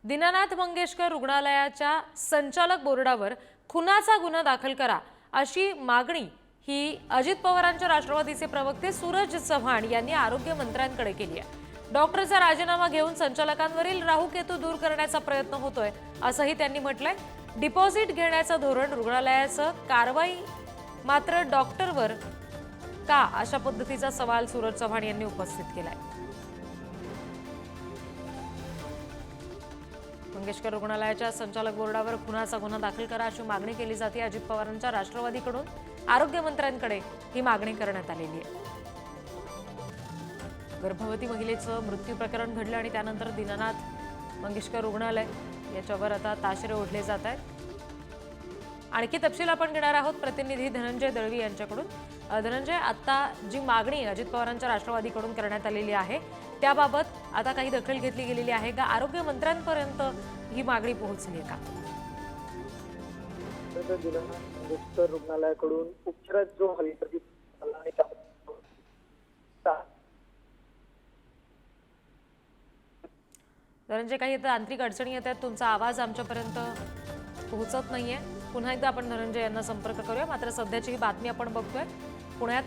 दीनानाथ मंगेशकर रुग्णालयाच्या संचालक बोर्डावर खुनाचा गुन्हा दाखल करा अशी मागणी ही अजित पवारांच्या राष्ट्रवादीचे प्रवक्ते सूरज चव्हाण यांनी आरोग्य मंत्र्यांकडे केली आहे। डॉक्टरचा राजीनामा घेऊन संचालकांवरील राहुकेतू दूर करण्याचा प्रयत्न होतोय असंही त्यांनी म्हटलंय। डिपॉझिट घेण्याचं धोरण रुग्णालयाचं, कारवाई मात्र डॉक्टरवर का, अशा पद्धतीचा सवाल सूरज चव्हाण यांनी उपस्थित केलाय। मंगेशकर रुग्णालयाच्या संचालक बोर्डावर खुनाचा गुन्हा दाखल करा अशी मागणी केली जाते। अजित पवारांच्या राष्ट्रवादीकडून आरोग्य मंत्र्यांकडे ही मागणी करण्यात आलेली आहे। गर्भवती महिलेचं मृत्यू प्रकरण घडलं आणि त्यानंतर दीनानाथ मंगेशकर रुग्णालय याच्यावर आता ताशेरे ओढले जात आहेत। आणखी तपशील आपण घेणार आहोत प्रतिनिधी धनंजय दळवी यांच्याकडून। धनंजय, आता जी मागणी अजित पवारांच्या राष्ट्रवादीकडून करण्यात आलेली आहे त्याबाबत आता काही दखल घेतली गेलेली आहे का? आरोग्य मंत्र्यांपर्यंत ही मागणी पोहोचली आहे का? मंगेशकर रुग्णालयाकडून उपचारात जो हल्ला धनंजय, काही तांत्रिक अडचणी येतात, तुमचा आवाज आमच्यापर्यंत पोहोचत नाहीये। पुन्हा एकदा आपण धनंजय यांना संपर्क करूया। मात्र सध्याची ही बातमी आपण बघतोय, पुण्यात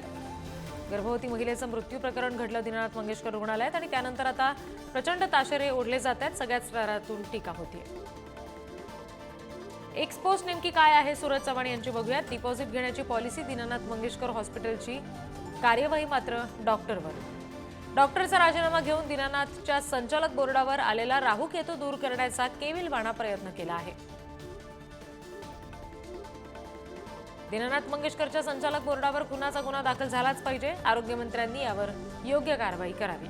गर्भवती महिलेचं मृत्यू प्रकरण घडलं दीनानाथ मंगेशकर रुग्णालयात आणि त्यानंतर आता प्रचंड ताशेरे ओढले जात आहेत। सगळ्याच स्तरातून टीका होतीये। एक्सपोज नेमकी काय आहे सूरज चव्हाण यांची बघूयात। डिपॉझिट घेण्याची पॉलिसी दीनानाथ मंगेशकर हॉस्पिटलची, कार्यवाही मात्र डॉक्टरवर। डॉक्टरचा राजीनामा घेऊन दीनानाथच्या संचालक बोर्डावर आलेला राहुकेतू दूर करण्याचा केविलवाणा प्रयत्न केला आहे। दीनानाथ मंगेशकरच्या संचालक बोर्डावर खुनाचा गुन्हा दाखल झालाच पाहिजे। आरोग्यमंत्र्यांनी यावर योग्य कारवाई करावी।